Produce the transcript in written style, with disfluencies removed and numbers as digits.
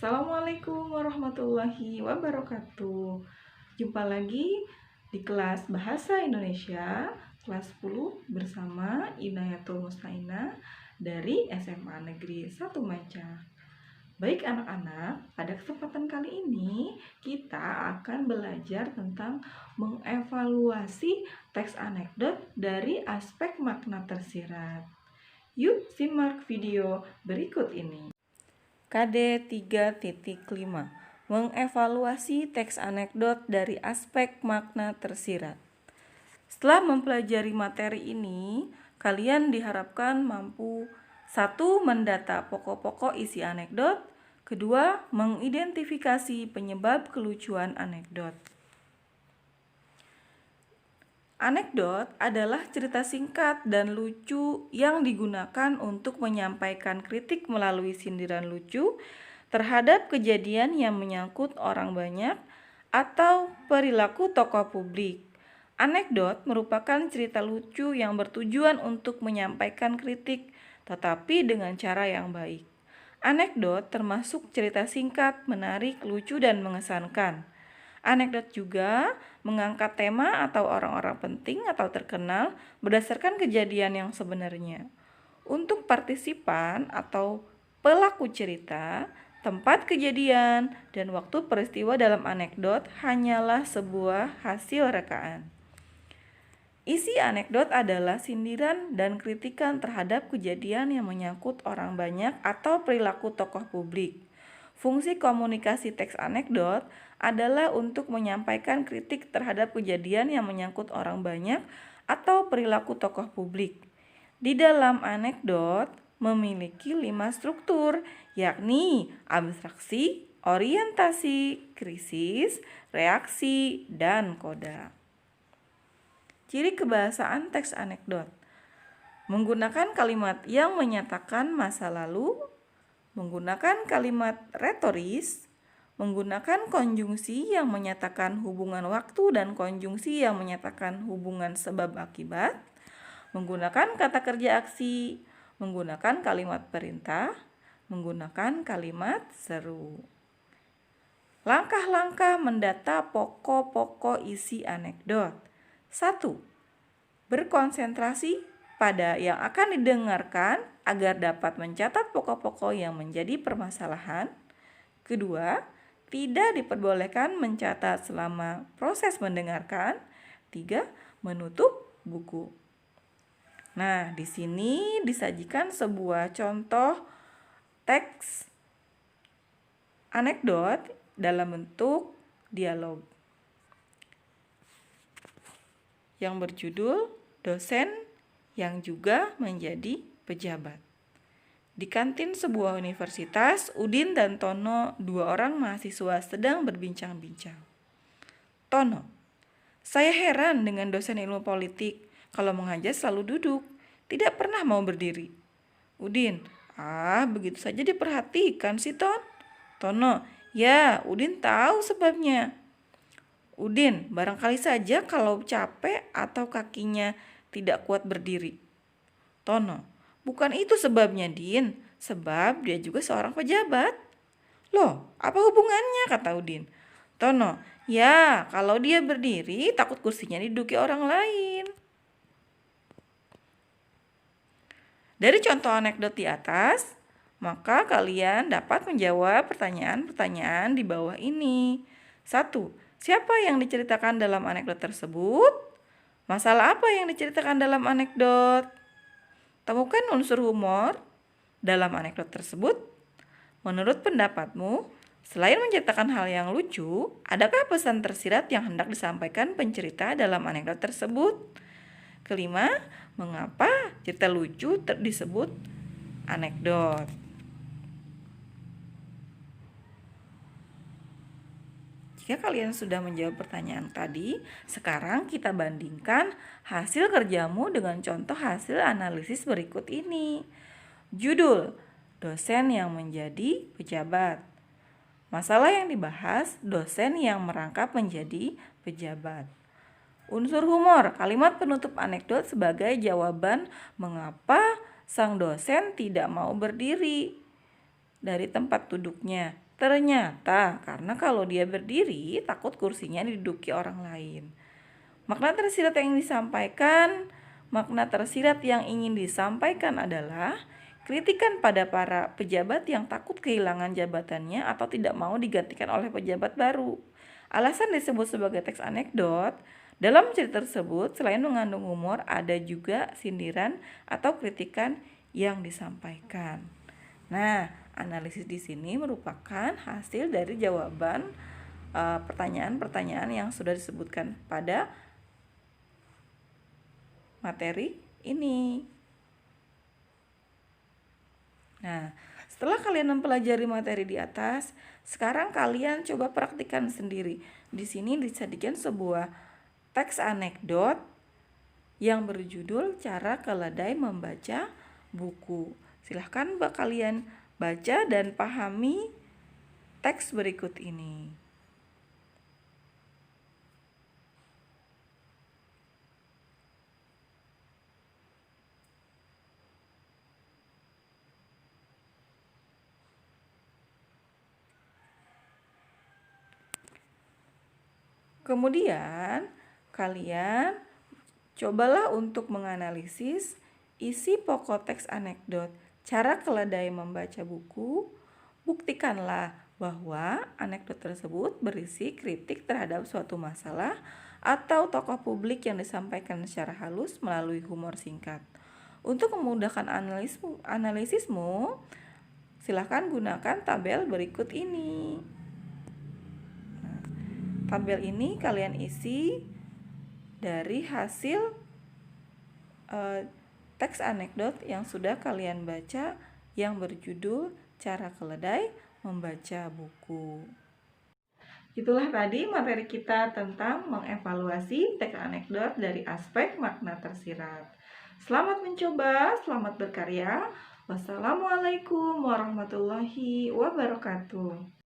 Assalamualaikum warahmatullahi wabarakatuh. Jumpa lagi di kelas Bahasa Indonesia kelas 10 bersama Inayatul Mustaina dari SMA Negeri 1 Mancah. Baik anak-anak, pada kesempatan kali ini kita akan belajar tentang mengevaluasi teks anekdot dari aspek makna tersirat. Yuk simak video berikut ini. KD 3.5 Mengevaluasi teks anekdot dari aspek makna tersirat. Setelah mempelajari materi ini, kalian diharapkan mampu 1. Mendata pokok-pokok isi anekdot. 2. Mengidentifikasi penyebab kelucuan anekdot. Anekdot adalah cerita singkat dan lucu yang digunakan untuk menyampaikan kritik melalui sindiran lucu terhadap kejadian yang menyangkut orang banyak atau perilaku tokoh publik. Anekdot merupakan cerita lucu yang bertujuan untuk menyampaikan kritik, tetapi dengan cara yang baik. Anekdot termasuk cerita singkat, menarik, lucu, dan mengesankan. Anekdot juga mengangkat tema atau orang-orang penting atau terkenal berdasarkan kejadian yang sebenarnya. Untuk partisipan atau pelaku cerita, tempat kejadian dan waktu peristiwa dalam anekdot hanyalah sebuah hasil rekaan. Isi anekdot adalah sindiran dan kritikan terhadap kejadian yang menyangkut orang banyak atau perilaku tokoh publik. Fungsi komunikasi teks anekdot adalah untuk menyampaikan kritik terhadap kejadian yang menyangkut orang banyak atau perilaku tokoh publik. Di dalam anekdot memiliki 5 struktur, yakni abstraksi, orientasi, krisis, reaksi, dan koda. Ciri kebahasaan teks anekdot: menggunakan kalimat yang menyatakan masa lalu, menggunakan kalimat retoris, menggunakan konjungsi yang menyatakan hubungan waktu dan konjungsi yang menyatakan hubungan sebab akibat, menggunakan kata kerja aksi, menggunakan kalimat perintah, menggunakan kalimat seru. Langkah-langkah mendata pokok-pokok isi anekdot. 1. Berkonsentrasi pada yang akan didengarkan agar dapat mencatat pokok-pokok yang menjadi permasalahan. 2. Tidak diperbolehkan mencatat selama proses mendengarkan. 3. Menutup buku. Nah, di sini disajikan sebuah contoh teks anekdot dalam bentuk dialog yang berjudul Dosen yang juga menjadi pejabat. Di kantin sebuah universitas, Udin dan Tono, 2 orang mahasiswa, sedang berbincang-bincang. Tono: saya heran dengan dosen ilmu politik. Kalau mengajar selalu duduk, tidak pernah mau berdiri. Udin: begitu saja diperhatikan sih, Ton. Tono: ya, Udin tahu sebabnya. Udin: barangkali saja kalau capek atau kakinya tidak kuat berdiri. Tono: bukan itu sebabnya, Din. Sebab dia juga seorang pejabat. Loh, apa hubungannya? Kata Udin. Tono: ya, kalau dia berdiri takut kursinya diduduki orang lain. Dari contoh anekdot di atas, maka kalian dapat menjawab pertanyaan-pertanyaan di bawah ini. 1. Siapa yang diceritakan dalam anekdot tersebut? Masalah apa yang diceritakan dalam anekdot? Temukan unsur humor dalam anekdot tersebut. Menurut pendapatmu, selain menceritakan hal yang lucu, adakah pesan tersirat yang hendak disampaikan pencerita dalam anekdot tersebut? Kelima, mengapa cerita lucu disebut anekdot? Jika kalian sudah menjawab pertanyaan tadi, sekarang kita bandingkan hasil kerjamu dengan contoh hasil analisis berikut ini. Judul: dosen yang menjadi pejabat. Masalah yang dibahas: dosen yang merangkap menjadi pejabat. Unsur humor: kalimat penutup anekdot sebagai jawaban mengapa sang dosen tidak mau berdiri. dari tempat duduknya. Ternyata karena kalau dia berdiri takut kursinya diduduki orang lain. Makna tersirat yang ingin disampaikan adalah kritikan pada para pejabat yang takut kehilangan jabatannya atau tidak mau digantikan oleh pejabat baru. Alasan disebut sebagai teks anekdot, dalam cerita tersebut selain mengandung humor ada juga sindiran atau kritikan yang disampaikan. Nah, analisis di sini merupakan hasil dari jawaban pertanyaan-pertanyaan yang sudah disebutkan pada materi ini. Nah, setelah kalian mempelajari materi di atas, sekarang kalian coba praktikkan sendiri. Di sini disajikan sebuah teks anekdot yang berjudul Cara Keledai Membaca Buku. Silahkan kalian baca dan pahami teks berikut ini. Kemudian, kalian cobalah untuk menganalisis isi pokok teks anekdot Cara Keledai Membaca Buku. Buktikanlah bahwa anekdot tersebut berisi kritik terhadap suatu masalah atau tokoh publik yang disampaikan secara halus melalui humor singkat. Untuk memudahkan analisismu, silakan gunakan tabel berikut ini. Tabel ini kalian isi dari hasil teks anekdot yang sudah kalian baca yang berjudul Cara Keledai Membaca Buku. Itulah tadi materi kita tentang mengevaluasi teks anekdot dari aspek makna tersirat. Selamat mencoba, selamat berkarya. Wassalamualaikum warahmatullahi wabarakatuh.